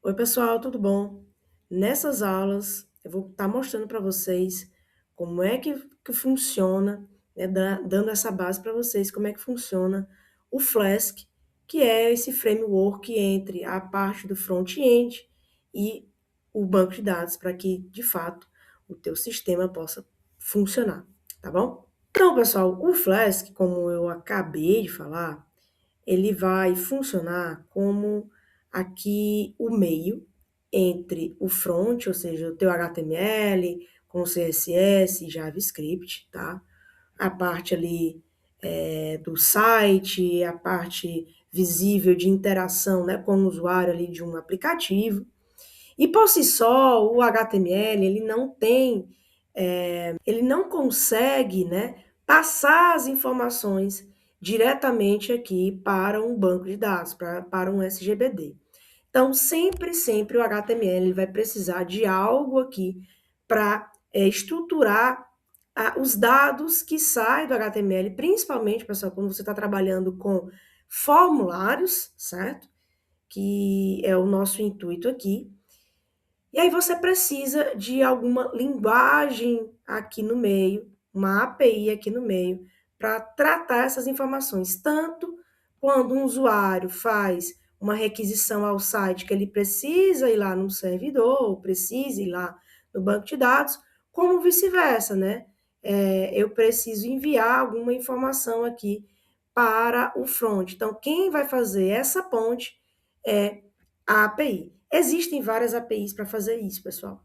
Oi, pessoal, tudo bom? Nessas aulas, eu vou estar mostrando para vocês como é que funciona, né, dando essa base para vocês, como é que funciona o Flask, que é esse framework entre a parte do front-end e o banco de dados, para que, de fato, o teu sistema possa funcionar, tá bom? Então, pessoal, o Flask, como eu acabei de falar, ele vai funcionar como aqui o meio entre o front, ou seja, o teu HTML, com CSS, JavaScript, tá? A parte ali do site, a parte visível de interação, né, com o usuário ali de um aplicativo. E por si só, o HTML, ele não consegue, né, passar as informações diretamente aqui para um banco de dados, para um SGBD. Então, sempre o HTML vai precisar de algo aqui para estruturar os dados que saem do HTML, principalmente, pessoal, quando você está trabalhando com formulários, certo? Que é o nosso intuito aqui. E aí você precisa de alguma linguagem aqui no meio, uma API aqui no meio, para tratar essas informações, tanto quando um usuário faz uma requisição ao site que ele precisa ir lá no servidor, ou precisa ir lá no banco de dados, como vice-versa, né? Eu preciso enviar alguma informação aqui para o front. Então, quem vai fazer essa ponte é a API. Existem várias APIs para fazer isso, pessoal.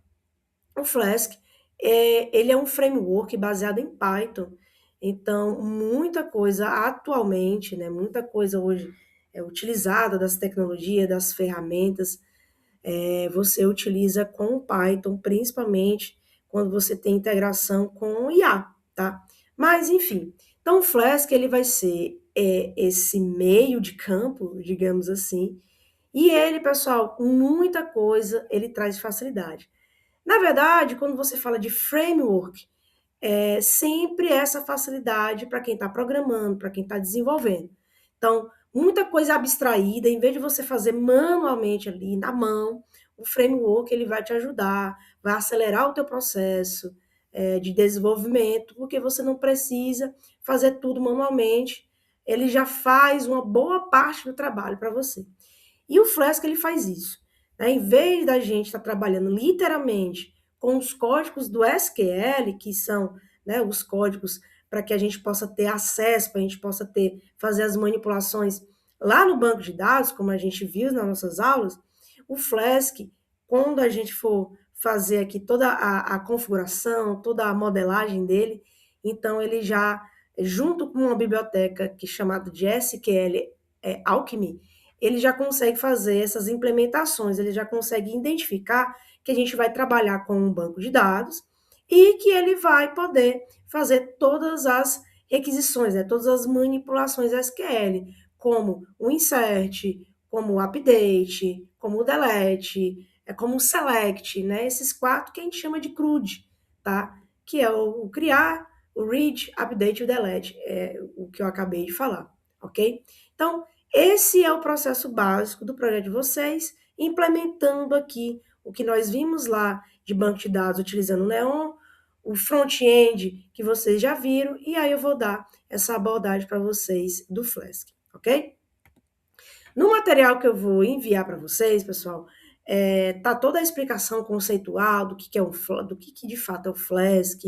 O Flask, ele é um framework baseado em Python. Então, muita coisa atualmente, né, muita coisa hoje é utilizada das tecnologias, das ferramentas, você utiliza com o Python, principalmente quando você tem integração com o IA, tá? Mas, enfim, então o Flask, ele vai ser esse meio de campo, digamos assim, e ele, pessoal, muita coisa ele traz facilidade. Na verdade, quando você fala de framework, é sempre essa facilidade para quem está programando, para quem está desenvolvendo. Então, muita coisa abstraída, em vez de você fazer manualmente ali na mão, o framework ele vai te ajudar, vai acelerar o teu processo de desenvolvimento, porque você não precisa fazer tudo manualmente, ele já faz uma boa parte do trabalho para você. E o Flask ele faz isso. Né? Em vez da gente estar trabalhando literalmente com os códigos do SQL, que são, né, os códigos para que a gente possa ter acesso, para a gente possa fazer as manipulações lá no banco de dados, como a gente viu nas nossas aulas, o Flask, quando a gente for fazer aqui toda a configuração, toda a modelagem dele, então ele já, junto com uma biblioteca que é chamada de SQL Alchemy, ele já consegue fazer essas implementações, ele já consegue identificar que a gente vai trabalhar com um banco de dados e que ele vai poder fazer todas as requisições, né, todas as manipulações SQL, como o insert, como o update, como o delete, como o select, né, esses quatro que a gente chama de CRUD, tá? Que é o criar, o read, update e o delete, é o que eu acabei de falar, ok? Então, esse é o processo básico do projeto de vocês, implementando aqui o que nós vimos lá de banco de dados utilizando o Neon, o front-end que vocês já viram, e aí eu vou dar essa abordagem para vocês do Flask, ok? No material que eu vou enviar para vocês, pessoal, tá toda a explicação conceitual do que é do que de fato é o Flask,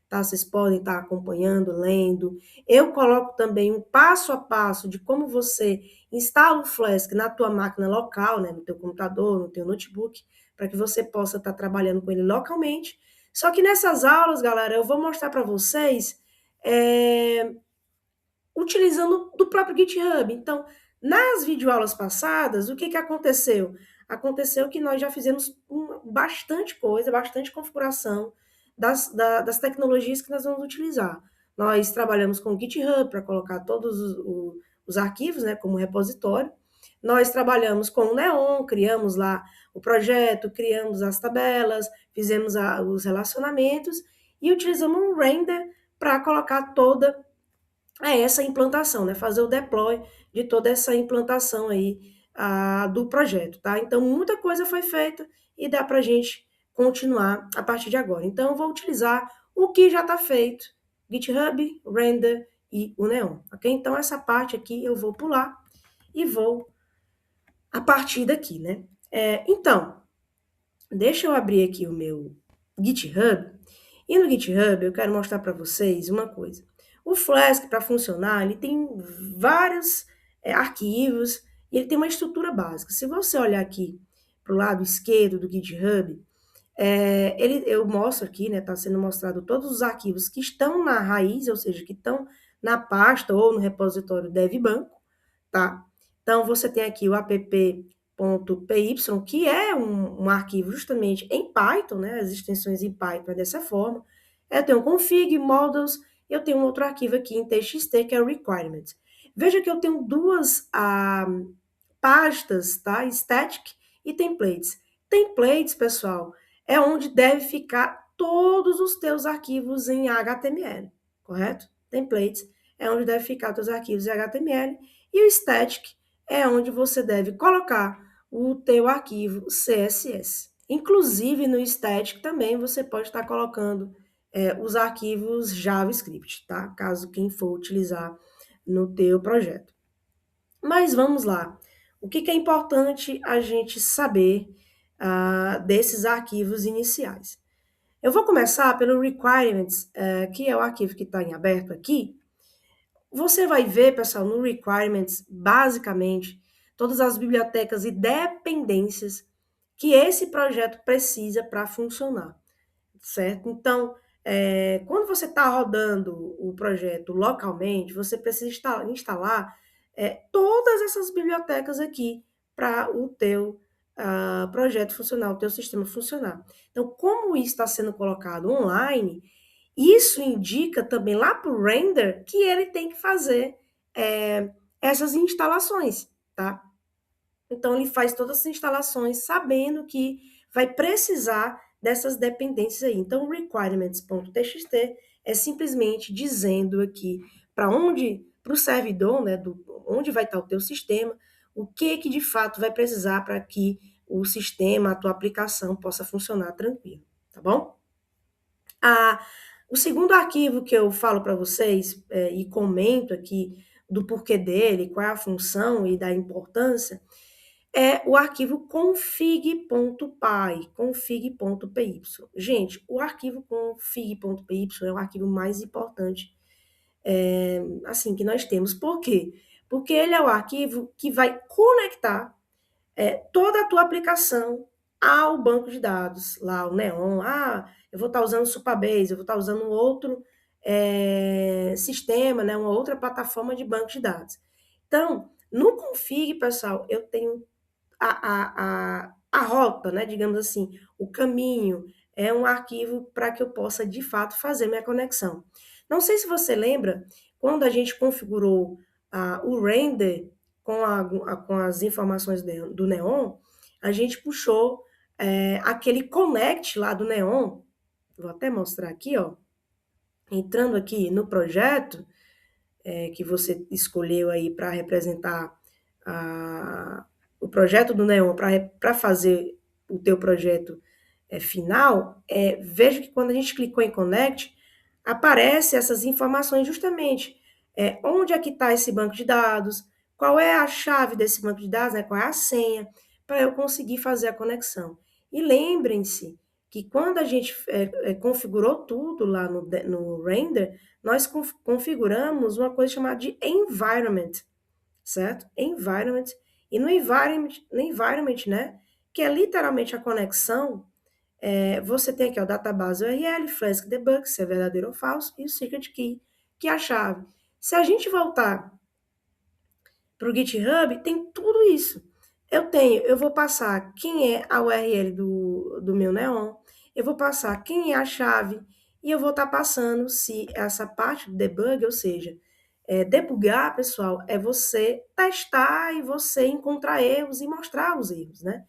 tá? Vocês podem estar acompanhando, lendo. Eu coloco também um passo a passo de como você instala o Flask na tua máquina local, né, no teu computador, no teu notebook, para que você possa estar trabalhando com ele localmente. Só que nessas aulas, galera, eu vou mostrar para vocês utilizando do próprio GitHub. Então, nas videoaulas passadas, o que aconteceu? Aconteceu que nós já fizemos bastante coisa, bastante configuração das tecnologias que nós vamos utilizar. Nós trabalhamos com o GitHub para colocar todos os arquivos, né, como repositório. Nós trabalhamos com o Neon, criamos lá o projeto, criamos as tabelas, fizemos os relacionamentos e utilizamos um render para colocar toda essa implantação, né? Fazer o deploy de toda essa implantação aí do projeto, tá? Então, muita coisa foi feita e dá para a gente continuar a partir de agora. Então, eu vou utilizar o que já está feito, GitHub, Render e o Neon, ok? Então, essa parte aqui eu vou pular e vou a partir daqui, né? Então, deixa eu abrir aqui o meu GitHub. E no GitHub eu quero mostrar para vocês uma coisa. O Flask, para funcionar, ele tem vários arquivos e ele tem uma estrutura básica. Se você olhar aqui para o lado esquerdo do GitHub, eu mostro aqui, né? Está sendo mostrado todos os arquivos que estão na raiz, ou seja, que estão na pasta ou no repositório DevBanco, tá? Então, você tem aqui o app.py, que é um arquivo justamente em Python, né? As extensões em Python é dessa forma. Eu tenho config, models, e eu tenho um outro arquivo aqui em txt, que é o requirement. Veja que eu tenho duas pastas, tá? Static e templates. Templates, pessoal, é onde deve ficar todos os teus arquivos em HTML, correto? Templates é onde deve ficar os teus arquivos em HTML e o static é onde você deve colocar o teu arquivo CSS. Inclusive no static também você pode estar colocando os arquivos JavaScript, tá? Caso quem for utilizar no teu projeto. Mas vamos lá. O que é importante a gente saber desses arquivos iniciais? Eu vou começar pelo requirements, que é o arquivo que está em aberto aqui. Você vai ver, pessoal, no requirements, basicamente, todas as bibliotecas e dependências que esse projeto precisa para funcionar, certo? Então, quando você está rodando o projeto localmente, você precisa instalar todas essas bibliotecas aqui para o teu projeto funcionar, o teu sistema funcionar. Então, como isso está sendo colocado online, isso indica também lá para o render que ele tem que fazer essas instalações, tá? Então, ele faz todas as instalações sabendo que vai precisar dessas dependências aí. Então, requirements.txt é simplesmente dizendo aqui para o servidor, né, onde vai estar o teu sistema, o que de fato vai precisar para que o sistema, a tua aplicação possa funcionar tranquilo, tá bom? O segundo arquivo que eu falo para vocês e comento aqui do porquê dele, qual é a função e da importância, é o arquivo config.py, config.py. Gente, o arquivo config.py é o arquivo mais importante assim que nós temos. Por quê? Porque ele é o arquivo que vai conectar toda a tua aplicação ao banco de dados, lá o Neon. Eu vou estar usando o Supabase, eu vou estar usando um outro sistema, né, uma outra plataforma de banco de dados. Então, no config, pessoal, eu tenho a rota, né, digamos assim, o caminho, é um arquivo para que eu possa, de fato, fazer minha conexão. Não sei se você lembra, quando a gente configurou o render com as informações do Neon, a gente puxou aquele connect lá do Neon, vou até mostrar aqui, ó, entrando aqui no projeto que você escolheu aí para representar o projeto do Neon, para fazer o teu projeto final, veja que quando a gente clicou em Connect, aparece essas informações justamente. Onde é que está esse banco de dados, qual é a chave desse banco de dados, né, qual é a senha, para eu conseguir fazer a conexão. E lembrem-se que quando a gente configurou tudo lá no render, nós configuramos uma coisa chamada de environment, certo? Environment. E no environment, né, que é literalmente a conexão, você tem aqui o database URL, Flask debug, se é verdadeiro ou falso, e o secret key, que é a chave. Se a gente voltar para o GitHub, tem tudo isso. Eu vou passar quem é a URL do meu Neon, eu vou passar quem é a chave, e eu vou estar passando se essa parte do debug, ou seja, debugar, pessoal, é você testar e você encontrar erros e mostrar os erros, né?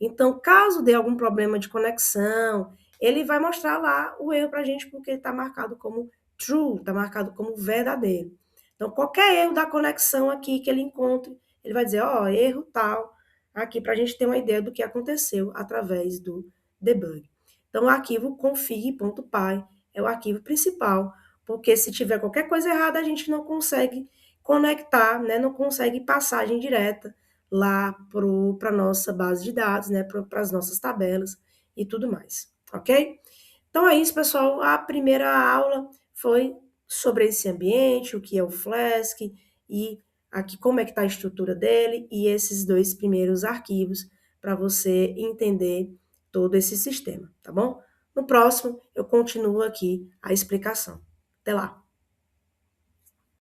Então, caso dê algum problema de conexão, ele vai mostrar lá o erro para a gente, porque está marcado como true, está marcado como verdadeiro. Então, qualquer erro da conexão aqui que ele encontre, ele vai dizer, ó, erro tal, aqui para a gente ter uma ideia do que aconteceu através do debug. Então, o arquivo config.py é o arquivo principal, porque se tiver qualquer coisa errada, a gente não consegue conectar, né, não consegue passagem direta lá para a nossa base de dados, né, para as nossas tabelas e tudo mais, ok? Então é isso, pessoal. A primeira aula foi sobre esse ambiente, o que é o Flask e aqui como é que está a estrutura dele e esses dois primeiros arquivos para você entender todo esse sistema, tá bom? No próximo eu continuo aqui a explicação. Até lá!